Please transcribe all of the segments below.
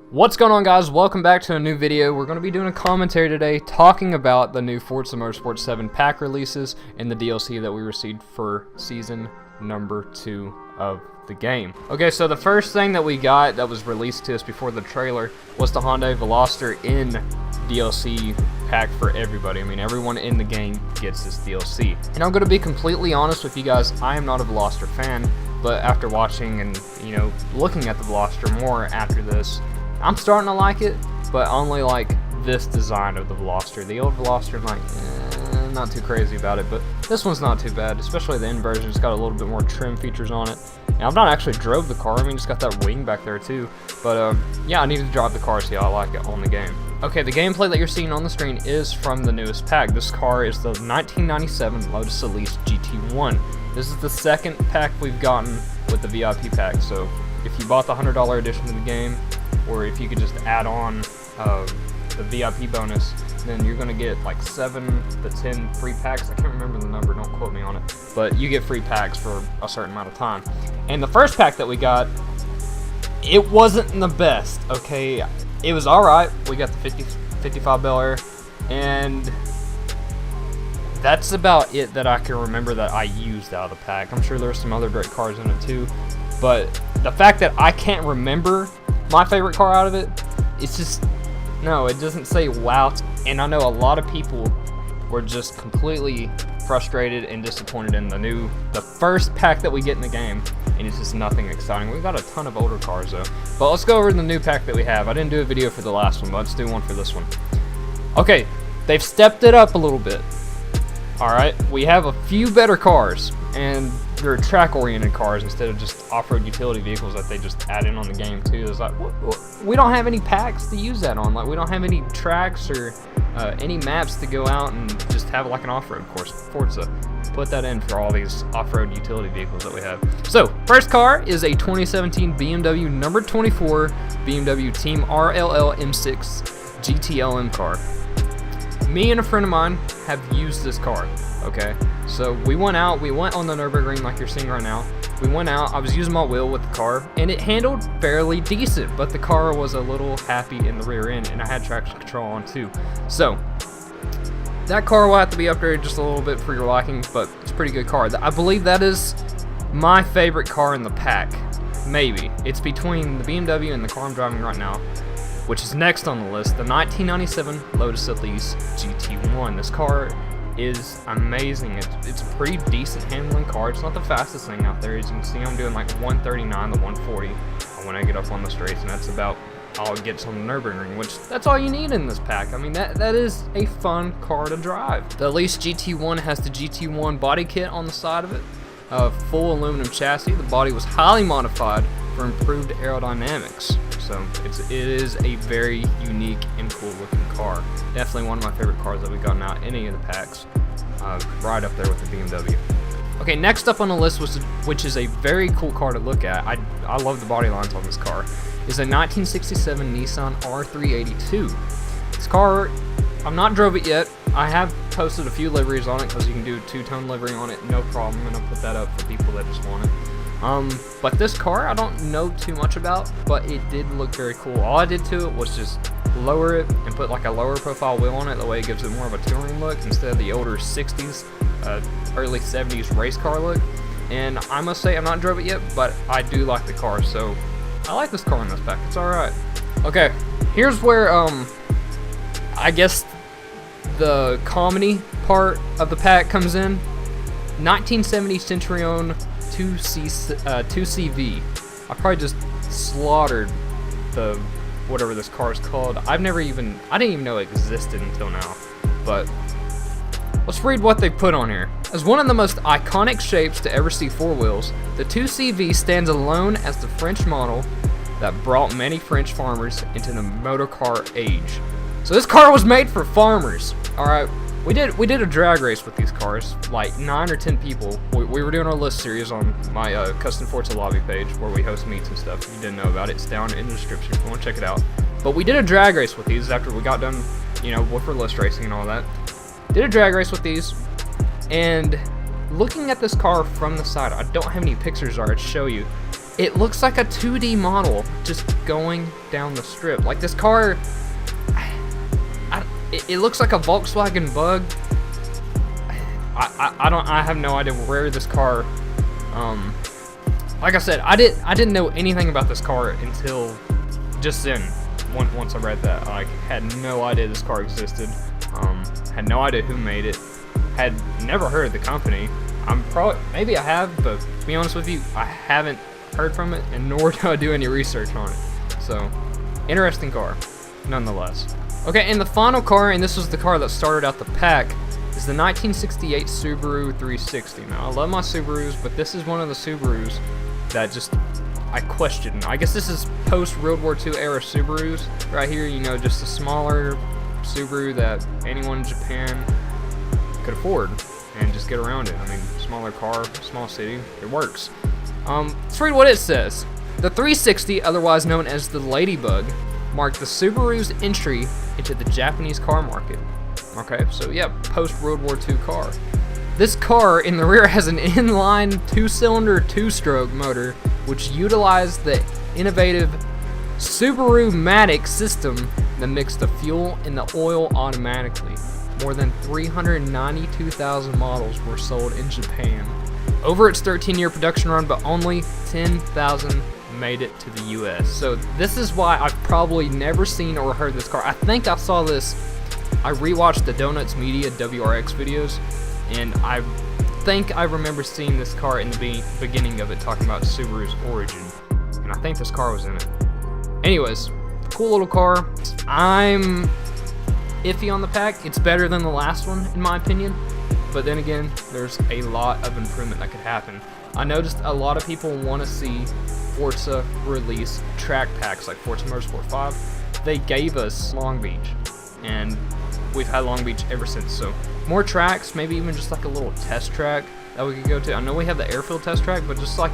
What's going on, guys? Welcome back to a new video. We're going to be doing a commentary today talking about the new Forza Motorsport 7 pack releases and the DLC that we received for season number 2 of the game. Okay, so the first thing that we got that was released to us before the trailer was the Hyundai Veloster in DLC pack for everybody. I mean, everyone in the game gets this DLC. And I'm going to be completely honest with you guys, I am not a Veloster fan, but after watching and, looking at the Veloster more after this, I'm starting to like it, but only like this design of the Veloster. The old Veloster, I'm not too crazy about it, but this one's not too bad, especially the end version. It's got a little bit more trim features on it. Now, I've not actually drove the car. I mean, it's got that wing back there too, but yeah, I need to drive the car, see how I like it on the game. Okay, the gameplay that you're seeing on the screen is from the newest pack. This car is the 1997 Lotus Elise GT1. This is the second pack we've gotten with the VIP pack, so if you bought the $100 edition of the game, or if you could just add on the VIP bonus, then you're going to get like 7 to 10 free packs. I can't remember the number, don't quote me on it, but you get free packs for a certain amount of time. And the first pack that we got, it wasn't the best, okay? It was alright. We got the 55 Bel Air, and that's about it that I can remember that I used out of the pack. I'm sure there's some other great cars in it too, but the fact that I can't remember my favorite car out of it, it's just, no, it doesn't say wow. And I know a lot of people were just completely frustrated and disappointed in the first pack that we get in the game, and it's just nothing exciting. We've got a ton of older cars though, but let's go over the new pack that we have. I didn't do a video for the last one, but let's do one for this one. Okay, they've stepped it up a little bit. Alright, we have a few better cars, and they're track-oriented cars instead of just off-road utility vehicles that they just add in on the game too. It's like, we don't have any packs to use that on. Like, we don't have any tracks or any maps to go out and just have like an off-road course. Forza, put that in for all these off-road utility vehicles that we have. So, first car is a 2017 BMW number 24 BMW Team RLL M6 GTLM car. Me and a friend of mine have used this car, okay? So we went on the Nürburgring like you're seeing right now. We went out, I was using my wheel with the car, and it handled fairly decent, but the car was a little happy in the rear end, and I had traction control on too. So, that car will have to be upgraded just a little bit for your liking, but it's a pretty good car. I believe that is my favorite car in the pack, maybe. It's between the BMW and the car I'm driving right now, which is next on the list, the 1997 Lotus Elise GT1. This car is amazing. It's a pretty decent handling car. It's not the fastest thing out there. As you can see, I'm doing like 139 to 140 when I get up on the straights, and that's about all it gets on the Nürburgring, which that's all you need in this pack. I mean, that is a fun car to drive. The Elise GT1 has the GT1 body kit on the side of it, full aluminum chassis. The body was highly modified for improved aerodynamics. So it is a very unique and cool looking car. Definitely one of my favorite cars that we've gotten out any of the packs. Right up there with the BMW. Okay, next up on the list, which is a very cool car to look at. I love the body lines on this car. Is a 1967 Nissan R382. This car, I've not drove it yet. I have posted a few liveries on it because you can do a two-tone livery on it, no problem, and I'll put that up for people that just want it. But this car I don't know too much about, but it did look very cool. All I did to it was just lower it and put like a lower profile wheel on it. That way it gives it more of a touring look instead of the older 60s, early 70s race car look. And I must say, I've not drove it yet, but I do like the car, so I like this car in this pack. It's alright. Okay, here's where, I guess the comedy part of the pack comes in. 1970 Centurion 2CV. I probably just slaughtered the whatever this car is called. I didn't even know it existed until now. But let's read what they put on here. As one of the most iconic shapes to ever see four wheels, the 2CV stands alone as the French model that brought many French farmers into the motor car age. So this car was made for farmers. Alright. We did a drag race with these cars, like 9 or 10 people. We were doing our list series on my CustomForzaLobbies page where we host meets and stuff. If you didn't know about it, it's down in the description if you want to check it out. But we did a drag race with these after we got done, with our list racing and all that. Did a drag race with these, and looking at this car from the side, I don't have any pictures to show you, it looks like a 2D model just going down the strip. Like this car, it looks like a Volkswagen Bug. I have no idea where this car. Like I said, I didn't know anything about this car until just then. Once I read that, I had no idea this car existed. Had no idea who made it. Had never heard of the company. Maybe I have, but to be honest with you, I haven't heard from it, and nor do I do any research on it. So, interesting car, nonetheless. Okay, and the final car, and this was the car that started out the pack, is the 1968 Subaru 360. Now, I love my Subarus, but this is one of the Subarus that just I question. I guess this is post-World War II era Subarus right here, you know, just a smaller Subaru that anyone in Japan could afford and just get around it. I mean, smaller car, small city, it works. Let's read what it says. The 360, otherwise known as the Ladybug, marked the Subaru's entry into the Japanese car market. Okay, so yeah, post-World War II car. This car in the rear has an inline 2-cylinder 2-stroke motor which utilized the innovative Subaru-matic system that mixed the fuel and the oil automatically. More than 392,000 models were sold in Japan over its 13-year production run, but only 10,000 made it to the US. So this is why I've probably never seen or heard this car. I think I saw this, I rewatched the Donuts Media WRX videos, and I think I remember seeing this car in the beginning of it talking about Subaru's origin, and I think this car was in it. Anyways, cool little car. I'm iffy on the pack. It's better than the last one in my opinion, but then again, there's a lot of improvement that could happen. I noticed a lot of people want to see Forza release track packs like Forza Motorsport 5. They gave us Long Beach, and we've had Long Beach ever since. So more tracks, maybe even just like a little test track that we could go to. I know we have the airfield test track, but just like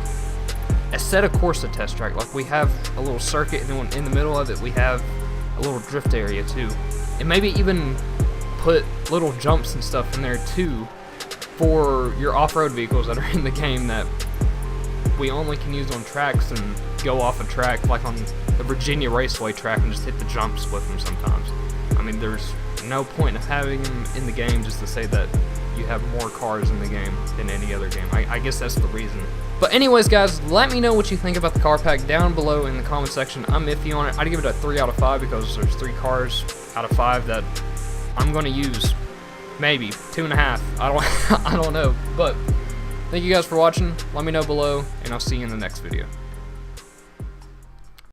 a set of Corsa test track. Like we have a little circuit, and then in the middle of it we have a little drift area too. And maybe even put little jumps and stuff in there too for your off-road vehicles that are in the game that we only can use on tracks and go off a track like on the Virginia Raceway track and just hit the jumps with them sometimes. I mean, there's no point of having them in the game just to say that you have more cars in the game than any other game. I guess that's the reason. But anyways, guys, let me know what you think about the car pack down below in the comment section. I'm iffy on it. I'd give it a 3 out of 5 because there's 3 cars out of 5 that I'm going to use. Maybe 2.5. I don't know. But thank you guys for watching. Let me know below, and I'll see you in the next video.